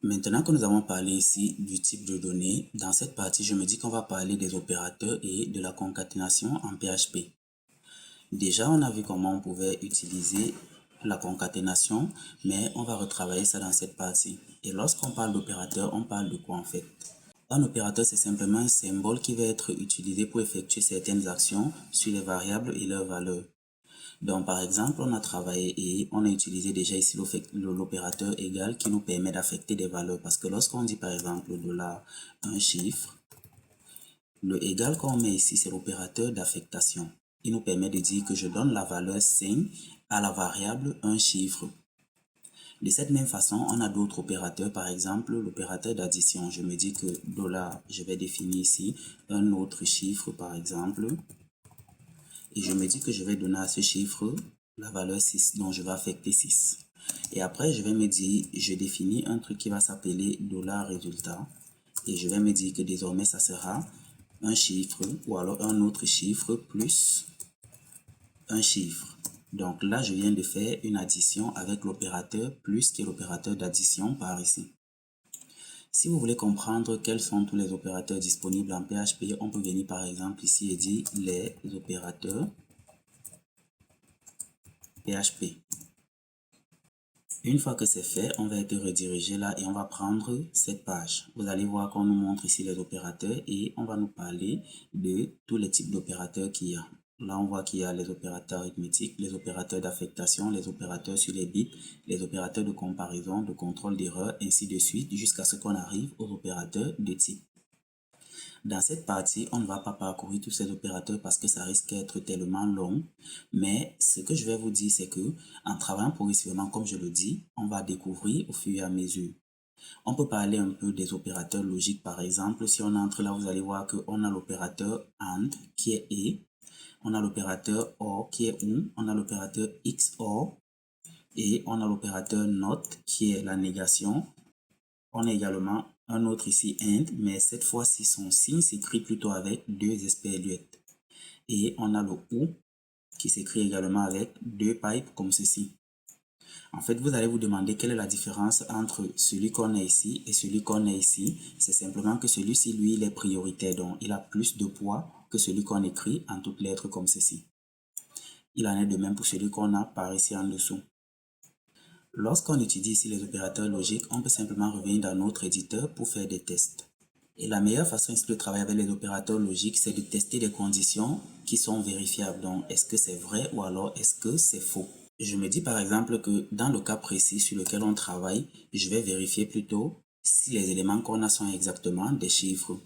Maintenant que nous avons parlé ici du type de données, dans cette partie, je me dis qu'on va parler des opérateurs et de la concaténation en PHP. Déjà, on a vu comment on pouvait utiliser la concaténation, mais on va retravailler ça dans cette partie. Et lorsqu'on parle d'opérateur, on parle de quoi en fait? Un opérateur, c'est simplement un symbole qui va être utilisé pour effectuer certaines actions sur les variables et leurs valeurs. Donc, par exemple, on a travaillé et on a utilisé déjà ici l'opérateur égal qui nous permet d'affecter des valeurs. Parce que lorsqu'on dit par exemple un chiffre, le égal qu'on met ici, c'est l'opérateur d'affectation. Il nous permet de dire que je donne la valeur 5 à la variable un chiffre. De cette même façon, on a d'autres opérateurs, par exemple l'opérateur d'addition. Je me dis que je vais définir ici un autre chiffre, par exemple. Et je me dis que je vais donner à ce chiffre la valeur 6, dont je vais affecter 6. Et après, je vais me dire, je définis un truc qui va s'appeler $résultat. Et je vais me dire que désormais, ça sera un chiffre ou alors un autre chiffre plus un chiffre. Donc là, je viens de faire une addition avec l'opérateur plus qui est l'opérateur d'addition par ici. Si vous voulez comprendre quels sont tous les opérateurs disponibles en PHP, on peut venir par exemple ici et dire les opérateurs PHP. Une fois que c'est fait, on va être redirigé là et on va prendre cette page. Vous allez voir qu'on nous montre ici les opérateurs et on va nous parler de tous les types d'opérateurs qu'il y a. Là, on voit qu'il y a les opérateurs arithmétiques, les opérateurs d'affectation, les opérateurs sur les bits, les opérateurs de comparaison, de contrôle d'erreur, ainsi de suite, jusqu'à ce qu'on arrive aux opérateurs de type. Dans cette partie, on ne va pas parcourir tous ces opérateurs parce que ça risque d'être tellement long. Mais ce que je vais vous dire, c'est que en travaillant progressivement, comme je le dis, on va découvrir au fur et à mesure. On peut parler un peu des opérateurs logiques, par exemple. Si on entre là, vous allez voir qu'on a l'opérateur AND qui est et. On a l'opérateur OR qui est OU. On a l'opérateur XOR. Et on a l'opérateur NOT qui est la négation. On a également un autre ici, AND, mais cette fois-ci, son signe s'écrit plutôt avec deux esperluettes. Et on a le OU qui s'écrit également avec deux pipes comme ceci. En fait, vous allez vous demander quelle est la différence entre celui qu'on a ici et celui qu'on a ici. C'est simplement que celui-ci, lui, il est prioritaire, donc il a plus de poids que celui qu'on écrit en toutes lettres comme ceci. Il en est de même pour celui qu'on a par ici en dessous. Lorsqu'on étudie ici les opérateurs logiques, on peut simplement revenir dans notre éditeur pour faire des tests. Et la meilleure façon ici de travailler avec les opérateurs logiques, c'est de tester des conditions qui sont vérifiables. Donc, est-ce que c'est vrai ou alors est-ce que c'est faux? Je me dis par exemple que dans le cas précis sur lequel on travaille, je vais vérifier plutôt si les éléments qu'on a sont exactement des chiffres.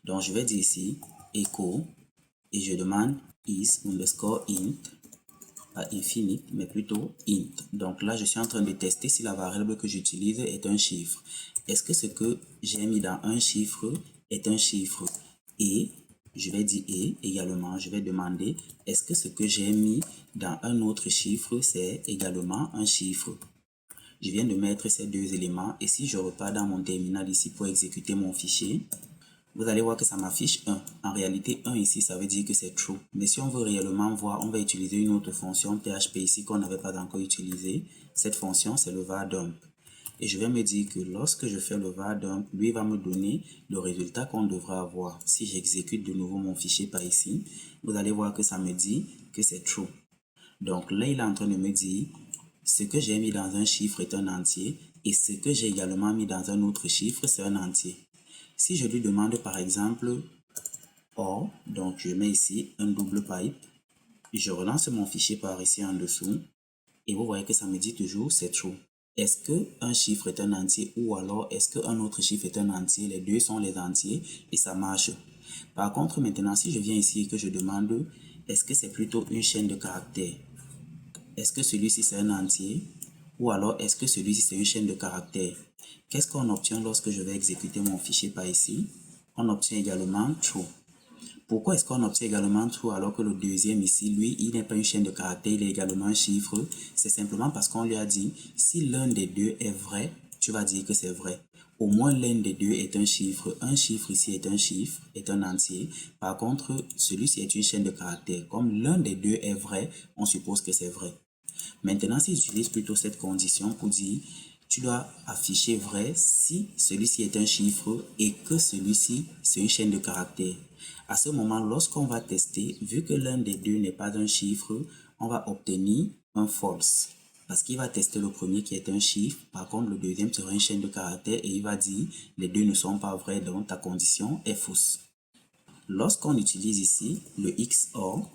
Donc, je vais dire ici echo et je demande is underscore int. Pas infinite, mais plutôt int. Donc là, je suis en train de tester si la variable que j'utilise est un chiffre. Est-ce que ce que j'ai mis dans un chiffre est un chiffre? Et je vais dire et également, je vais demander est-ce que ce que j'ai mis dans un autre chiffre, c'est également un chiffre? Je viens de mettre ces deux éléments et si je repars dans mon terminal ici pour exécuter mon fichier, vous allez voir que ça m'affiche 1. En réalité, 1 ici, ça veut dire que c'est true. Mais si on veut réellement voir, on va utiliser une autre fonction PHP ici qu'on n'avait pas encore utilisée. Cette fonction, c'est le var_dump. Et je vais me dire que lorsque je fais le var_dump, lui va me donner le résultat qu'on devrait avoir. Si j'exécute de nouveau mon fichier par ici, vous allez voir que ça me dit que c'est true. Donc là, il est en train de me dire ce que j'ai mis dans un chiffre est un entier et ce que j'ai également mis dans un autre chiffre, c'est un entier. Si je lui demande par exemple OR, donc je mets ici un double pipe, je relance mon fichier par ici en dessous et vous voyez que ça me dit toujours c'est true. Est-ce qu'un chiffre est un entier ou alors est-ce qu'un autre chiffre est un entier? Les deux sont les entiers et ça marche. Par contre, maintenant, si je viens ici et que je demande est-ce que c'est plutôt une chaîne de caractères? Est-ce que celui-ci c'est un entier ou alors est-ce que celui-ci c'est une chaîne de caractères? Qu'est-ce qu'on obtient lorsque je vais exécuter mon fichier par ici? On obtient également true. Pourquoi est-ce qu'on obtient également true alors que le deuxième ici, lui, il n'est pas une chaîne de caractères, il est également un chiffre? C'est simplement parce qu'on lui a dit, si l'un des deux est vrai, tu vas dire que c'est vrai. Au moins l'un des deux est un chiffre. Un chiffre ici est un chiffre, est un entier. Par contre, celui-ci est une chaîne de caractères. Comme l'un des deux est vrai, on suppose que c'est vrai. Maintenant, si j'utilise plutôt cette condition pour dire tu dois afficher vrai si celui-ci est un chiffre et que celui-ci, c'est une chaîne de caractères. À ce moment, lorsqu'on va tester, vu que l'un des deux n'est pas un chiffre, on va obtenir un false. Parce qu'il va tester le premier qui est un chiffre, par contre le deuxième sera une chaîne de caractères et il va dire les deux ne sont pas vrais, donc ta condition est fausse. Lorsqu'on utilise ici le XOR,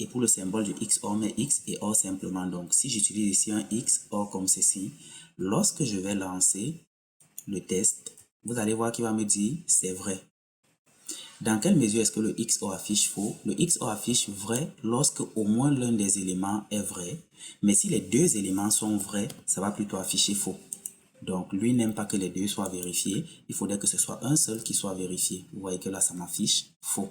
et pour le symbole du XOR, on met X et OR simplement. Donc, si j'utilise ici un XOR comme ceci, lorsque je vais lancer le test, vous allez voir qu'il va me dire c'est vrai. Dans quelle mesure est-ce que le XOR affiche faux? Le XOR affiche vrai lorsque au moins l'un des éléments est vrai. Mais si les deux éléments sont vrais, ça va plutôt afficher faux. Donc, lui n'aime pas que les deux soient vérifiés. Il faudrait que ce soit un seul qui soit vérifié. Vous voyez que là, ça m'affiche faux.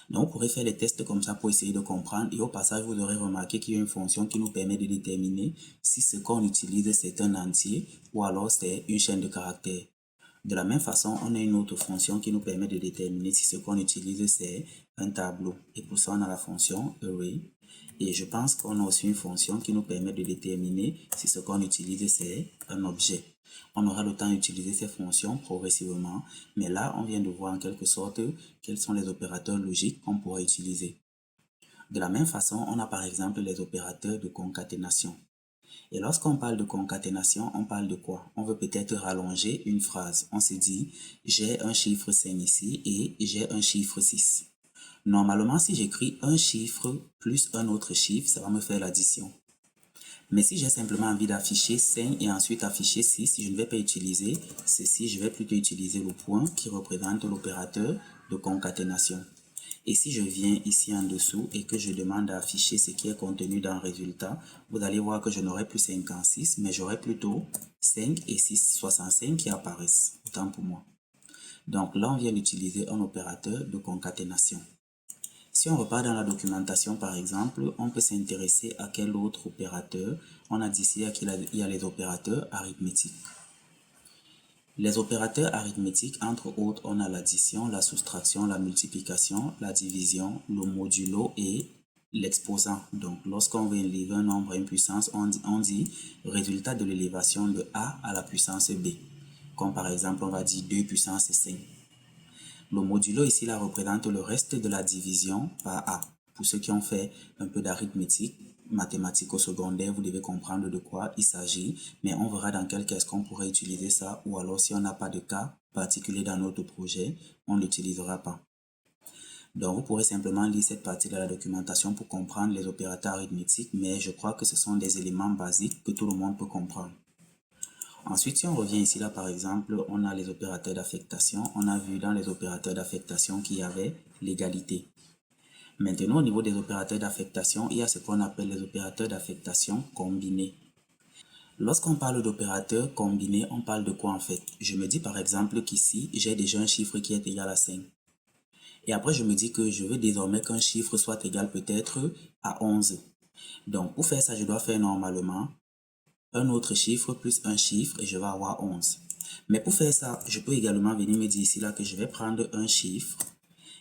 Donc, vous pourrez faire les tests comme ça pour essayer de comprendre. Et au passage, vous aurez remarqué qu'il y a une fonction qui nous permet de déterminer si ce qu'on utilise, c'est un entier ou alors c'est une chaîne de caractères. De la même façon, on a une autre fonction qui nous permet de déterminer si ce qu'on utilise, c'est un tableau. Et pour ça, on a la fonction array. Et je pense qu'on a aussi une fonction qui nous permet de déterminer si ce qu'on utilise, c'est un objet. On aura le temps d'utiliser ces fonctions progressivement, mais là, on vient de voir en quelque sorte quels sont les opérateurs logiques qu'on pourrait utiliser. De la même façon, on a par exemple les opérateurs de concaténation. Et lorsqu'on parle de concaténation, on parle de quoi? On veut peut-être rallonger une phrase. On se dit, j'ai un chiffre 5 ici et j'ai un chiffre 6. Normalement, si j'écris un chiffre plus un autre chiffre, ça va me faire l'addition. Mais si j'ai simplement envie d'afficher 5 et ensuite afficher 6, je ne vais pas utiliser ceci, je vais plutôt utiliser le point qui représente l'opérateur de concaténation. Et si je viens ici en dessous et que je demande à afficher ce qui est contenu dans le résultat, vous allez voir que je n'aurai plus 56, mais j'aurai plutôt 5 et 6, 65 qui apparaissent. Autant pour moi. Donc là, on vient d'utiliser un opérateur de concaténation. Si on repart dans la documentation, par exemple, on peut s'intéresser à quel autre opérateur. On a dit ici qu'il y a les opérateurs arithmétiques. Les opérateurs arithmétiques, entre autres, on a l'addition, la soustraction, la multiplication, la division, le modulo et l'exposant. Donc, lorsqu'on veut élever un nombre à une puissance, on dit résultat de l'élévation de a à la puissance b. Comme par exemple, on va dire 2 puissance 5. Le modulo ici là représente le reste de la division par a. Pour ceux qui ont fait un peu d'arithmétique, mathématiques au secondaire, vous devez comprendre de quoi il s'agit, mais on verra dans quel cas est-ce qu'on pourrait utiliser ça, ou alors si on n'a pas de cas particulier dans notre projet, on ne l'utilisera pas. Donc vous pourrez simplement lire cette partie de la documentation pour comprendre les opérateurs arithmétiques, mais je crois que ce sont des éléments basiques que tout le monde peut comprendre. Ensuite, si on revient ici, là, par exemple, on a les opérateurs d'affectation. On a vu dans les opérateurs d'affectation qu'il y avait l'égalité. Maintenant, au niveau des opérateurs d'affectation, il y a ce qu'on appelle les opérateurs d'affectation combinés. Lorsqu'on parle d'opérateurs combinés, on parle de quoi en fait? Je me dis par exemple qu'ici, j'ai déjà un chiffre qui est égal à 5. Et après, je me dis que je veux désormais qu'un chiffre soit égal peut-être à 11. Donc, pour faire ça, je dois faire normalement un autre chiffre plus un chiffre et je vais avoir 11. Mais pour faire ça, je peux également venir me dire ici là que je vais prendre un chiffre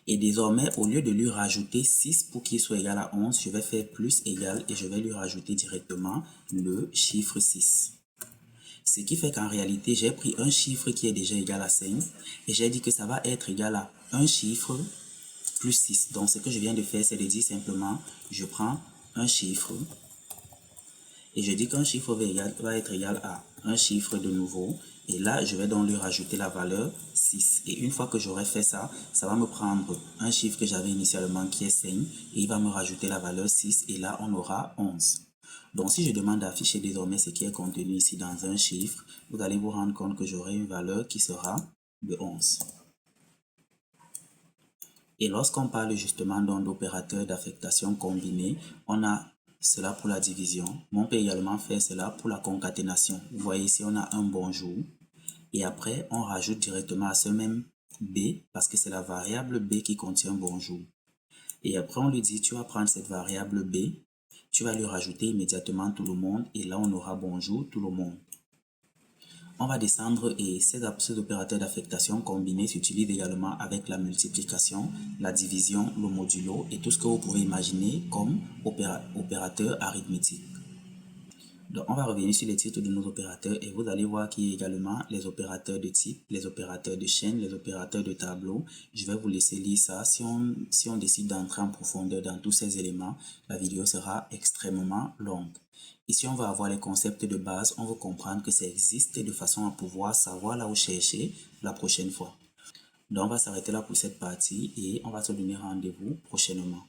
et désormais au lieu de lui rajouter 6 pour qu'il soit égal à 11, je vais faire plus égal et je vais lui rajouter directement le chiffre 6. Ce qui fait qu'en réalité, j'ai pris un chiffre qui est déjà égal à 5 et j'ai dit que ça va être égal à un chiffre plus 6. Donc ce que je viens de faire, c'est de dire simplement, je prends un chiffre et je dis qu'un chiffre va être égal à un chiffre de nouveau. Et là, je vais donc lui rajouter la valeur 6. Et une fois que j'aurai fait ça, ça va me prendre un chiffre que j'avais initialement qui est 5. Et il va me rajouter la valeur 6. Et là, on aura 11. Donc, si je demande d'afficher désormais ce qui est contenu ici dans un chiffre, vous allez vous rendre compte que j'aurai une valeur qui sera de 11. Et lorsqu'on parle justement d'opérateurs d'affectation combinés, on a cela pour la division, mais on peut également faire cela pour la concaténation. Vous voyez ici, on a un bonjour. Et après, on rajoute directement à ce même b, parce que c'est la variable b qui contient bonjour. Et après, on lui dit, tu vas prendre cette variable b, tu vas lui rajouter immédiatement tout le monde, et là, on aura bonjour tout le monde. On va descendre et ces opérateurs d'affectation combinés s'utilisent également avec la multiplication, la division, le modulo et tout ce que vous pouvez imaginer comme opérateur arithmétique. Donc, on va revenir sur les titres de nos opérateurs et vous allez voir qu'il y a également les opérateurs de type, les opérateurs de chaîne, les opérateurs de tableau. Je vais vous laisser lire ça. Si on décide d'entrer en profondeur dans tous ces éléments, la vidéo sera extrêmement longue. Ici, on va avoir les concepts de base. On va comprendre que ça existe de façon à pouvoir savoir là où chercher la prochaine fois. Donc, on va s'arrêter là pour cette partie et on va se donner rendez-vous prochainement.